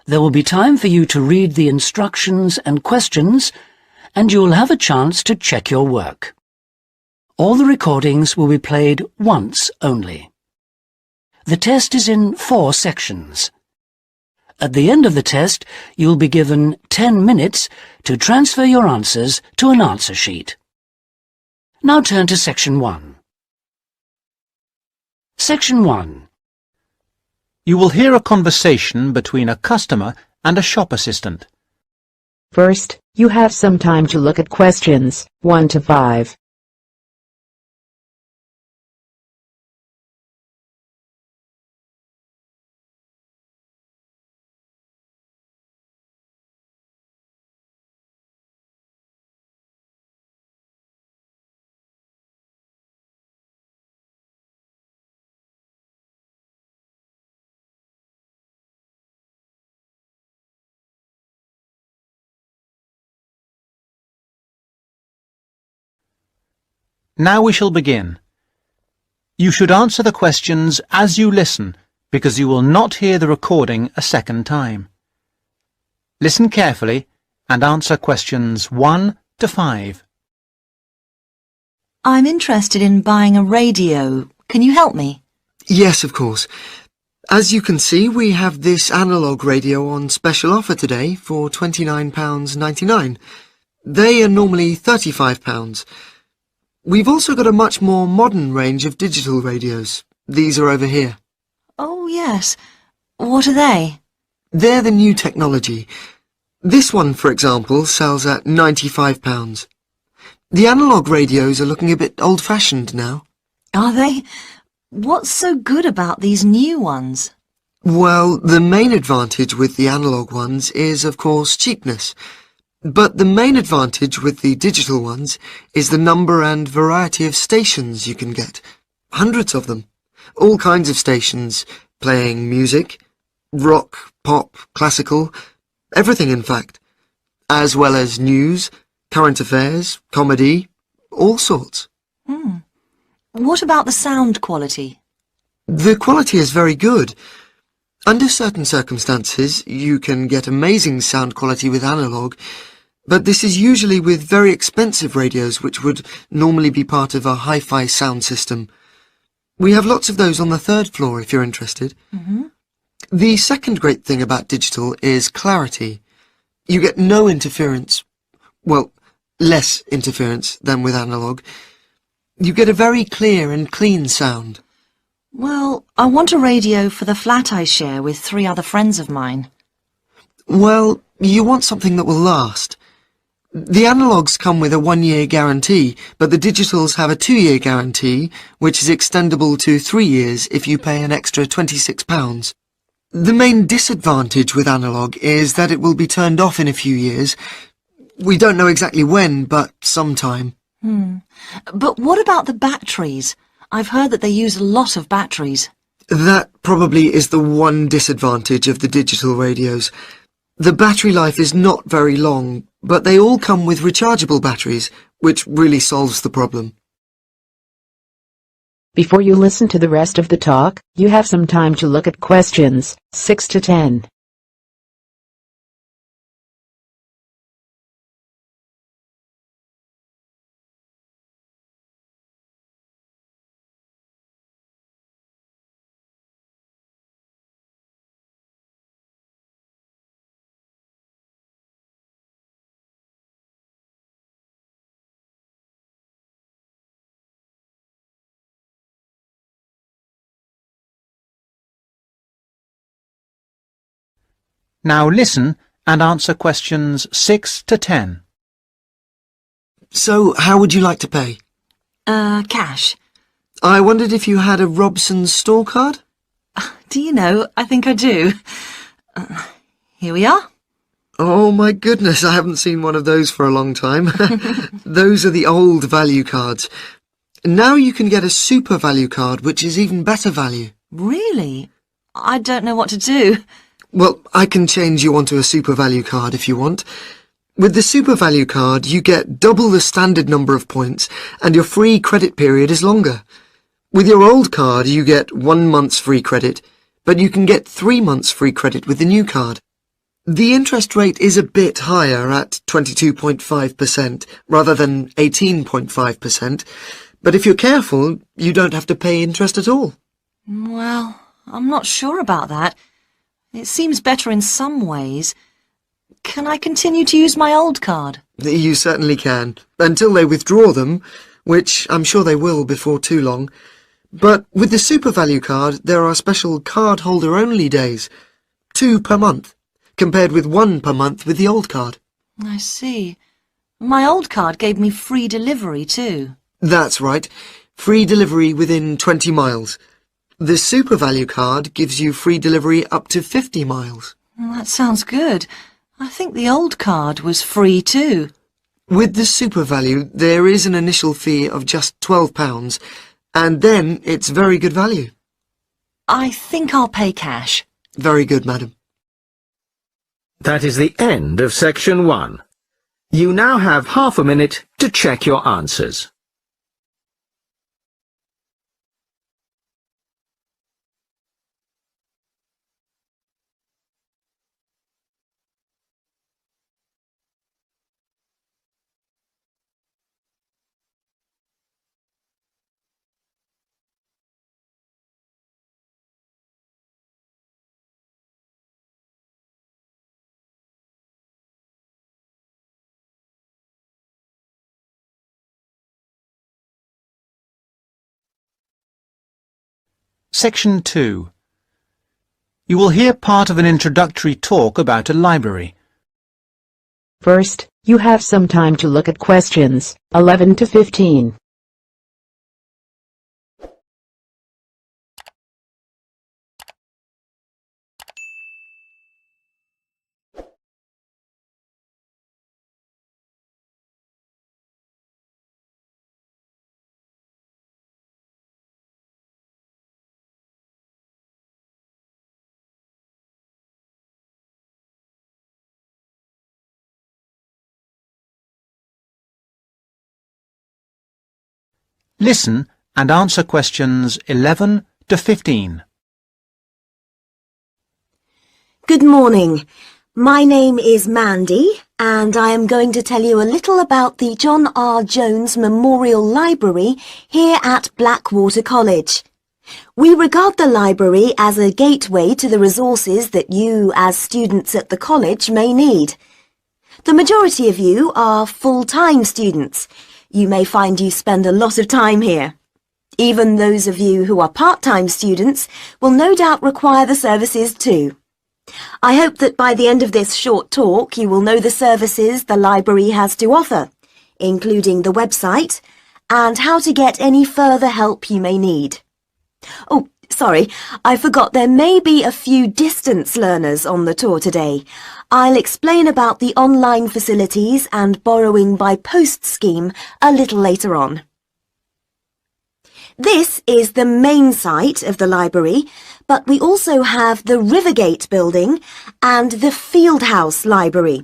There will be time for you to read the instructions and questions, and you will have a chance to check your work. All the recordings will be played once only. The test is in 4 sections. At the end of the test, you'll be given 10 minutes to transfer your answers to an answer sheet. Now turn to Section 1. Section 1. You will hear a conversation between a customer and a shop assistant. First, you have some time to look at questions 1 to 5. Now we shall begin. You should answer the questions as you listen, because you will not hear the recording a second time. Listen carefully and answer questions 1 to 5. I'm interested in buying a radio. Can you help me? Yes, of course. As you can see, we have this analogue radio on special offer today for £29.99. They are normally £35. We've also got a much more modern range of digital radios. These are over here. Oh, yes. What are they? They're the new technology. This one, for example, sells at £95. The analogue radios are looking a bit old-fashioned now. Are they? What's so good about these new ones? Well, the main advantage with the analogue ones is, of course, cheapness. But the main advantage with the digital ones is the number and variety of stations you can get. Hundreds of them. All kinds of stations, playing music, rock, pop, classical, everything in fact. As well as news, current affairs, comedy, all sorts. What about the sound quality? The quality is very good. Under certain circumstances, you can get amazing sound quality with analogue, but this is usually with very expensive radios which would normally be part of a hi-fi sound system. We have lots of those on the 3rd floor if you're interested. The second great thing about digital is clarity. You get no interference. Well, less interference than with analogue. You get a very clear and clean sound. Well, I want a radio for the flat I share with 3 other friends of mine. Well, you want something that will last. The analogues come with a 1-year guarantee, but the digitals have a 2-year guarantee, which is extendable to 3 years if you pay an extra £26. The main disadvantage with analogue is that it will be turned off in a few years. We don't know exactly when, but sometime. But what about the batteries? I've heard that they use a lot of batteries. That probably is the one disadvantage of the digital radios. The battery life is not very long, but they all come with rechargeable batteries, which really solves the problem. Before you listen to the rest of the talk, you have some time to look at questions 6 to 10. Now listen and answer questions 6 to 10. So, how would you like to pay? Cash. I wondered if you had a Robson's store card? Do you know, I think I do. Here we are. Oh my goodness, I haven't seen one of those for a long time. Those are the old value cards. Now you can get a super value card, which is even better value. Really? I don't know what to do. Well, I can change you onto a super value card if you want. With the super value card, you get double the standard number of points, and your free credit period is longer. With your old card, you get 1 month's free credit, but you can get 3 months free credit with the new card. The interest rate is a bit higher at 22.5% rather than 18.5%, but if you're careful, you don't have to pay interest at all. Well, I'm not sure about that. It seems better in some ways. Can I continue to use my old card? You certainly can, until they withdraw them, which I'm sure they will before too long. But with the SuperValue card, there are special card-holder-only days, 2 per month, compared with 1 per month with the old card. I see. My old card gave me free delivery too. That's right, free delivery within 20 miles. The SuperValue card gives you free delivery up to 50 miles. Well, that sounds good. I think the old card was free too. With the SuperValue, there is an initial fee of just £12, and then it's very good value. I think I'll pay cash. Very good, madam. That is the end of section 1. You now have half a minute to check your answers. Section 2. You will hear part of an introductory talk about a library. First, you have some time to look at questions 11 to 15. Listen and answer questions 11 to 15. Good morning. My name is Mandy, and I am going to tell you a little about the John R. Jones Memorial Library here at Blackwater College. We regard the library as a gateway to the resources that you, as students at the college, may need. The majority of you are full-time students. You may find you spend a lot of time here. Even those of you who are part-time students will no doubt require the services too. I hope that by the end of this short talk you will know the services the library has to offer, including the website, and how to get any further help you may need. Oh, sorry, I forgot there may be a few distance learners on the tour today. I'll explain about the online facilities and borrowing by post scheme a little later on. This is the main site of the library, but we also have the Rivergate building and the Fieldhouse Library.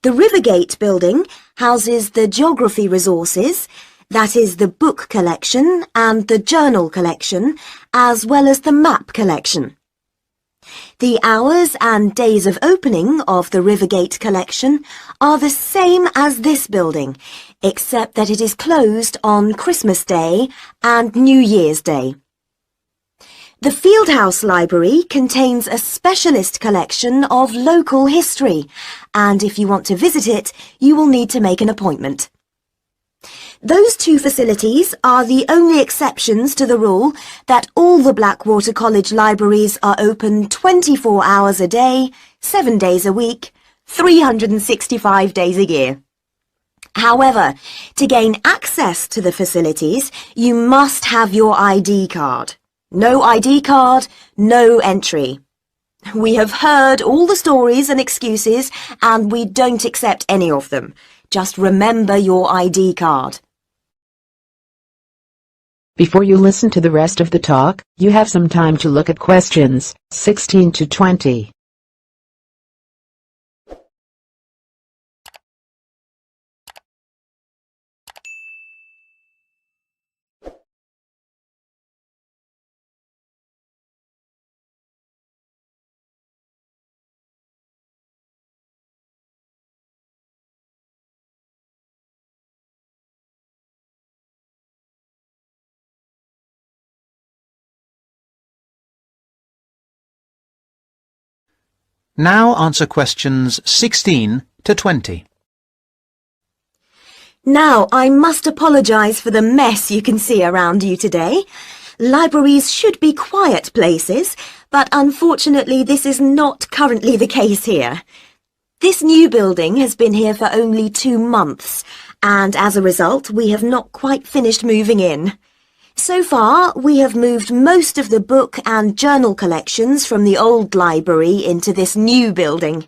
The Rivergate building houses the geography resources, that is the book collection and the journal collection, as well as the map collection. The hours and days of opening of the Rivergate collection are the same as this building, except that it is closed on Christmas Day and New Year's Day. The Fieldhouse Library contains a specialist collection of local history, and if you want to visit it, you will need to make an appointment. Those two facilities are the only exceptions to the rule that all the Blackwater College libraries are open 24 hours a day, 7 days a week, 365 days a year. However, to gain access to the facilities, you must have your ID card. No ID card, no entry. We have heard all the stories and excuses, and we don't accept any of them. Just remember your ID card. Before you listen to the rest of the talk, you have some time to look at questions 16 to 20. Now answer questions 16 to 20. Now, I must apologise for the mess you can see around you today. Libraries should be quiet places, but unfortunately this is not currently the case here. This new building has been here for only 2 months, and as a result we have not quite finished moving in. So far, we have moved most of the book and journal collections from the old library into this new building.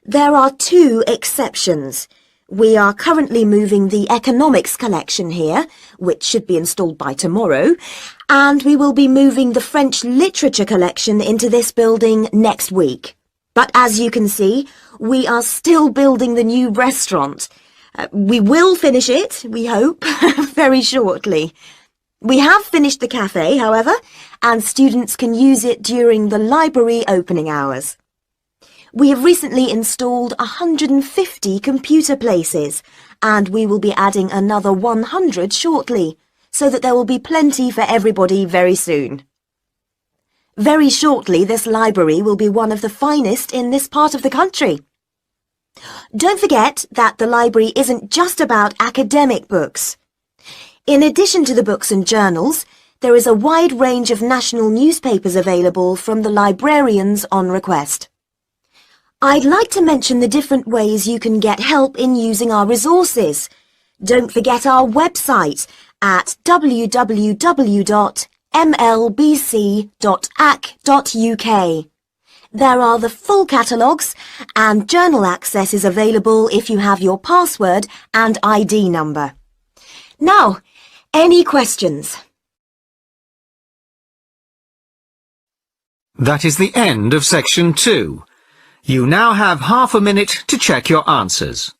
There are 2 exceptions. We are currently moving the economics collection here, which should be installed by tomorrow, and we will be moving the French literature collection into this building next week. But as you can see, we are still building the new restaurant. We will finish it, we hope, very shortly. We have finished the cafe, however, and students can use it during the library opening hours. We have recently installed 150 computer places, and we will be adding another 100 shortly, so that there will be plenty for everybody very soon. Very shortly, this library will be one of the finest in this part of the country. Don't forget that the library isn't just about academic books. In addition to the books and journals, there is a wide range of national newspapers available from the librarians on request. I'd like to mention the different ways you can get help in using our resources. Don't forget our website at www.mlbc.ac.uk. There are the full catalogues, and journal access is available if you have your password and ID number. Now, any questions? That is the end of section 2. You now have half a minute to check your answers.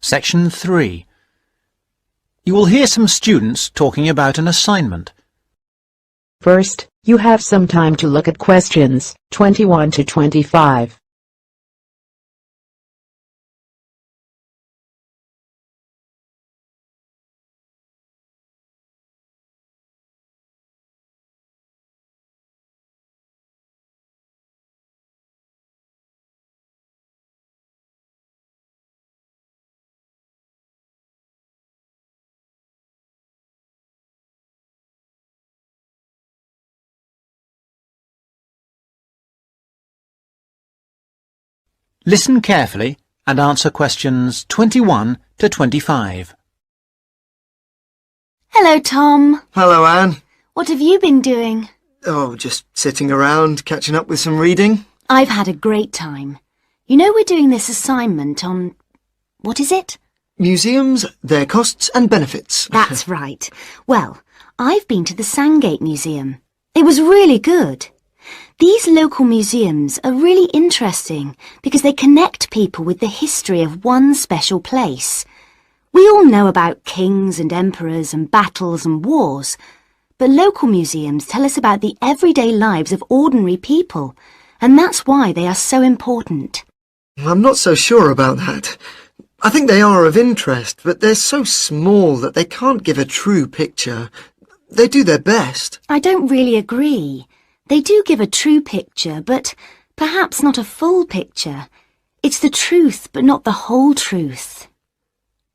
Section 3. You will hear some students talking about an assignment. First, you have some time to look at questions 21 to 25. Listen carefully and answer questions 21 to 25. Hello, Tom. Hello, Anne. What have you been doing? Oh, just sitting around, catching up with some reading. I've had a great time. You know we're doing this assignment on... what is it? Museums, their costs and benefits. That's right. Well, I've been to the Sandgate Museum. It was really good. These local museums are really interesting because they connect people with the history of one special place. We all know about kings and emperors and battles and wars, but local museums tell us about the everyday lives of ordinary people, and that's why they are so important. I'm not so sure about that. I think they are of interest, but they're so small that they can't give a true picture. They do their best. I don't really agree. They do give a true picture, but perhaps not a full picture. It's the truth, but not the whole truth.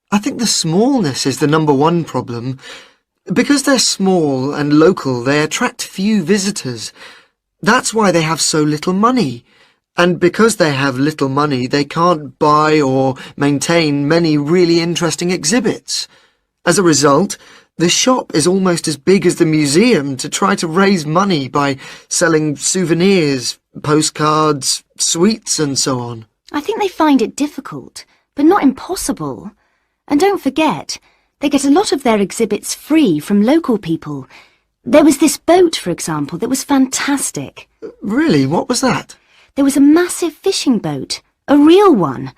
I think the smallness is the #1 problem. Because they're small and local, they attract few visitors. That's why they have so little money. And because they have little money, they can't buy or maintain many really interesting exhibits. As a result, the shop is almost as big as the museum to try to raise money by selling souvenirs, postcards, sweets and so on. I think they find it difficult, but not impossible. And don't forget, they get a lot of their exhibits free from local people. There was this boat, for example, that was fantastic. Really? What was that? There was a massive fishing boat, a real one,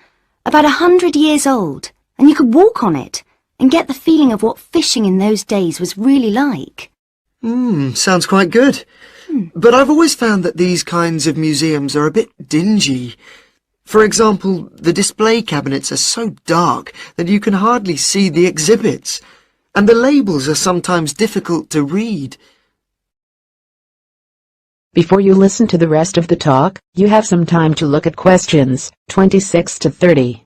about 100 years old, and you could walk on it and get the feeling of what fishing in those days was really like. Sounds quite good. But I've always found that these kinds of museums are a bit dingy. For example, the display cabinets are so dark that you can hardly see the exhibits, and the labels are sometimes difficult to read. Before you listen to the rest of the talk, you have some time to look at questions 26 to 30.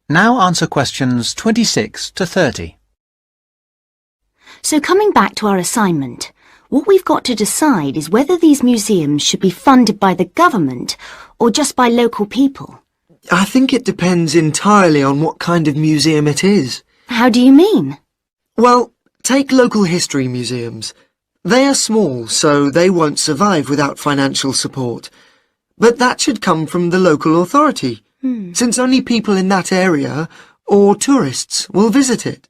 Now answer questions 26 to 30. So coming back to our assignment, what we've got to decide is whether these museums should be funded by the government or just by local people. I think it depends entirely on what kind of museum it is. How do you mean? Well, take local history museums. They are small, so they won't survive without financial support. But that should come from the local authority, since only people in that area or tourists will visit it.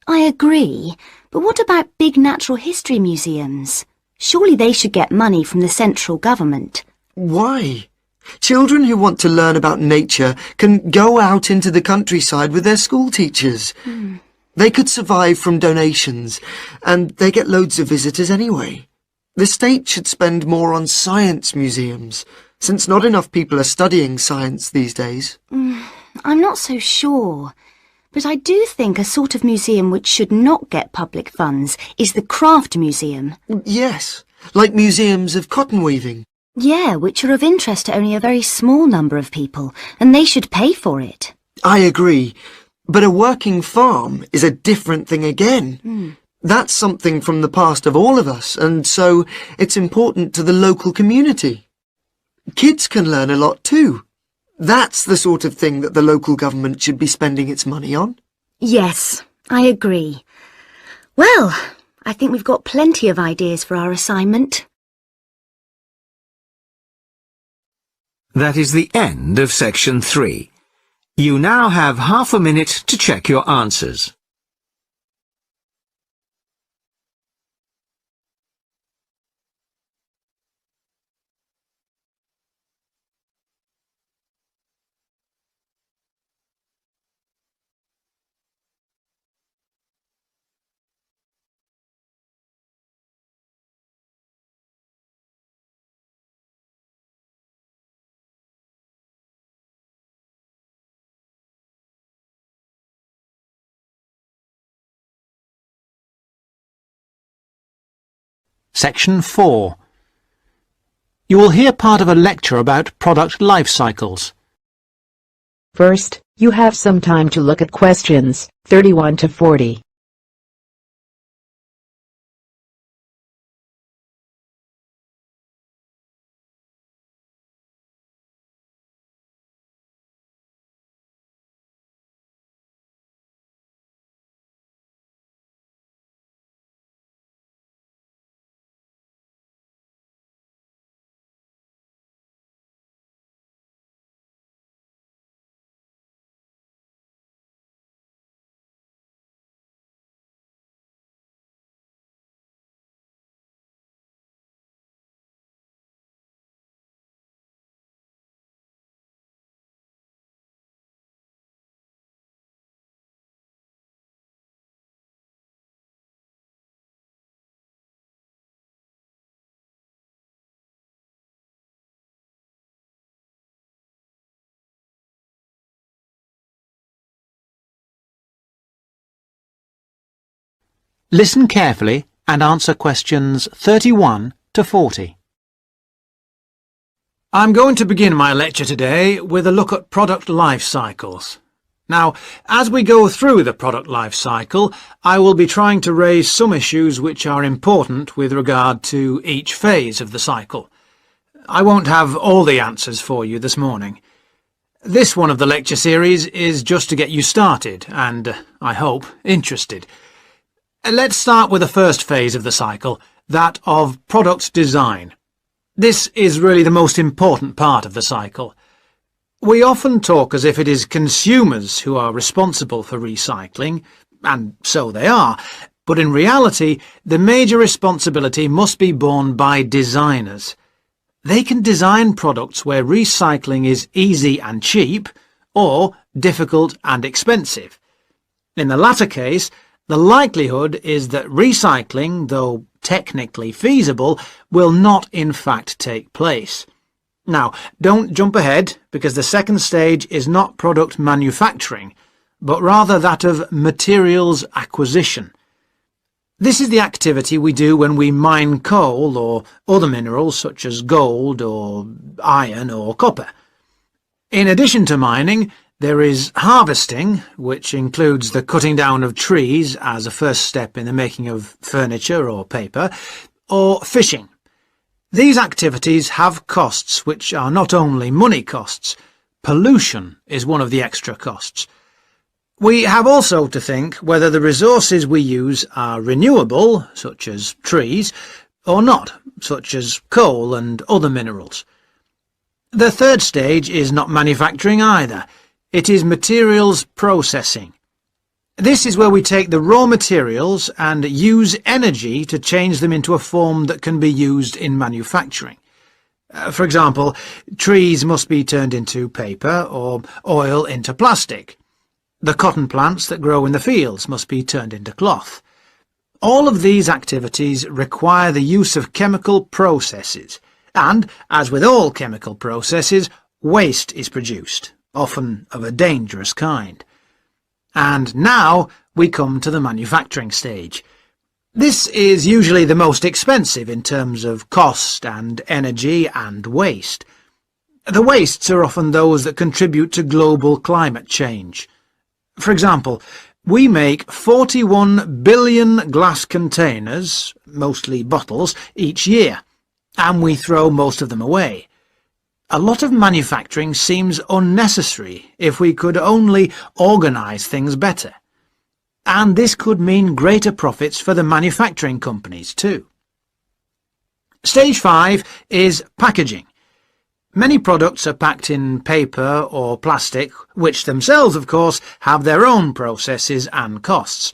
I agree, but what about big natural history museums? Surely they should get money from the central government. Why? Children who want to learn about nature can go out into the countryside with their school teachers. They could survive from donations, and they get loads of visitors anyway. The state should spend more on science museums, since not enough people are studying science these days. I'm not so sure, but I do think a sort of museum which should not get public funds is the craft museum. Yes, like museums of cotton weaving. Yeah, which are of interest to only a very small number of people, and they should pay for it. I agree, but a working farm is a different thing again. That's something from the past of all of us, and so it's important to the local community. Kids can learn a lot too. That's the sort of thing that the local government should be spending its money on. Yes, I agree. Well, I think we've got plenty of ideas for our assignment. That is the end of section 3. You now have half a minute to check your answers. Section 4. You will hear part of a lecture about product life cycles. First, you have some time to look at questions 31 to 40. Listen carefully and answer questions 31 to 40. I'm going to begin my lecture today with a look at product life cycles. Now, as we go through the product life cycle, I will be trying to raise some issues which are important with regard to each phase of the cycle. I won't have all the answers for you this morning. This one of the lecture series is just to get you started and, I hope, interested. Let's start with the first phase of the cycle, that of product design. This is really the most important part of the cycle. We often talk as if it is consumers who are responsible for recycling, and so they are, but in reality the major responsibility must be borne by designers. They can design products where recycling is easy and cheap, or difficult and expensive. In the latter case, the likelihood is that recycling, though technically feasible, will not in fact take place. Now, don't jump ahead, because the second stage is not product manufacturing, but rather that of materials acquisition. This is the activity we do when we mine coal or other minerals such as gold or iron or copper. In addition to mining, there is harvesting, which includes the cutting down of trees as a first step in the making of furniture or paper, or fishing. These activities have costs which are not only money costs. Pollution is one of the extra costs. We have also to think whether the resources we use are renewable, such as trees, or not, such as coal and other minerals. The third stage is not manufacturing either. It is materials processing. This is where we take the raw materials and use energy to change them into a form that can be used in manufacturing. For example, trees must be turned into paper or oil into plastic. The cotton plants that grow in the fields must be turned into cloth. All of these activities require the use of chemical processes, and, as with all chemical processes, waste is produced, often of a dangerous kind. And now we come to the manufacturing stage. This is usually the most expensive in terms of cost and energy and waste. The wastes are often those that contribute to global climate change. For example, we make 41 billion glass containers, mostly bottles, each year, and we throw most of them away. A lot of manufacturing seems unnecessary if we could only organise things better. And this could mean greater profits for the manufacturing companies too. Stage 5 is packaging. Many products are packed in paper or plastic, which themselves, of course, have their own processes and costs.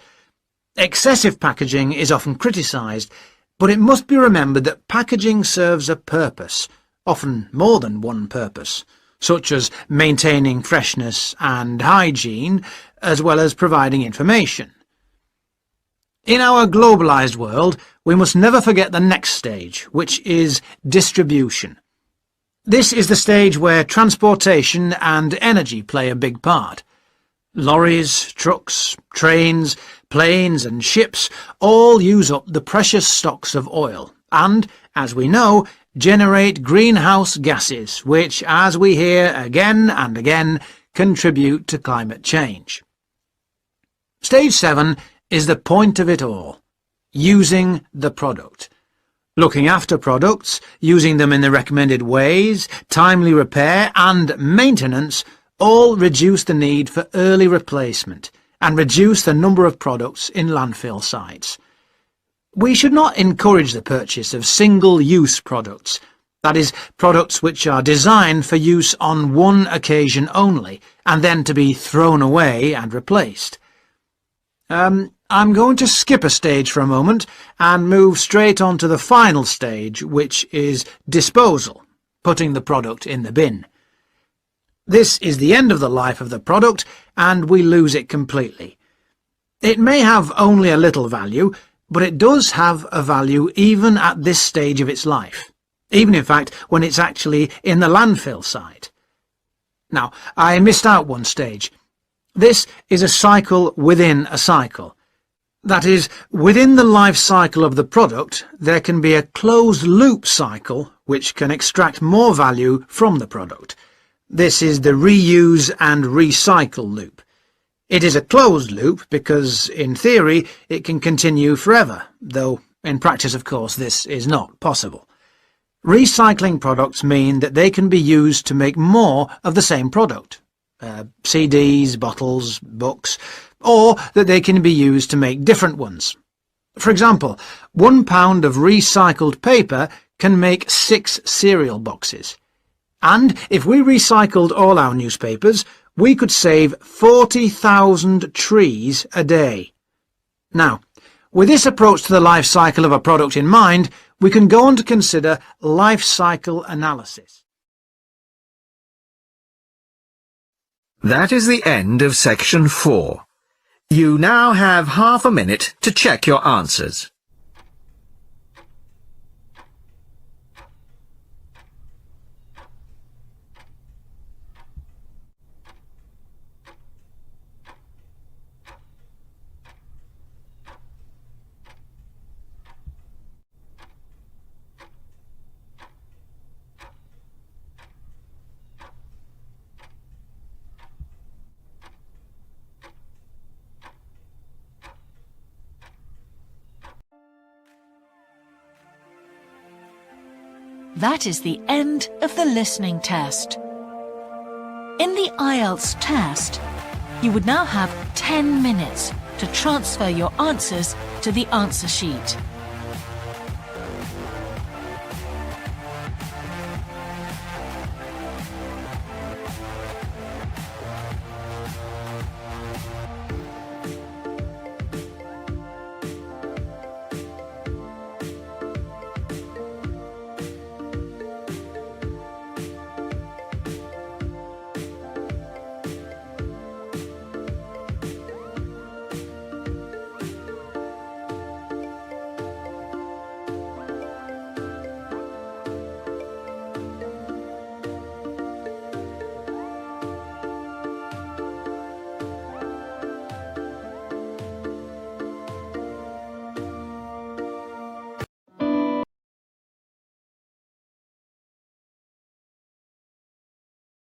Excessive packaging is often criticised, but it must be remembered that packaging serves a purpose, often more than one purpose, such as maintaining freshness and hygiene, as well as providing information. In our globalised world, we must never forget the next stage, which is distribution. This is the stage where transportation and energy play a big part. Lorries, trucks, trains, planes and ships all use up the precious stocks of oil and, as we know, generate greenhouse gases, which, as we hear again and again, contribute to climate change. Stage 7 is the point of it all, using the product. Looking after products, using them in the recommended ways, timely repair and maintenance all reduce the need for early replacement and reduce the number of products in landfill sites. We should not encourage the purchase of single-use products, that is, products which are designed for use on one occasion only and then to be thrown away and replaced. I'm going to skip a stage for a moment and move straight on to the final stage, which is disposal, putting the product in the bin. This is the end of the life of the product, and we lose it completely. It may have only a little value, but it does have a value even at this stage of its life, even in fact when it's actually in the landfill site. Now, I missed out one stage. This is a cycle within a cycle. That is, within the life cycle of the product, there can be a closed-loop cycle which can extract more value from the product. This is the reuse and recycle loop. It is a closed loop because, in theory, it can continue forever, though in practice, of course, this is not possible. Recycling products mean that they can be used to make more of the same product. CDs, bottles, books, or that they can be used to make different ones. For example, 1 pound of recycled paper can make 6 cereal boxes. And if we recycled all our newspapers, we could save 40,000 trees a day. Now, with this approach to the life cycle of a product in mind, we can go on to consider life cycle analysis. That is the end of section 4. You now have half a minute to check your answers. That is the end of the listening test. In the Ielts test, you would now have 10 minutes to transfer your answers to the answer sheet.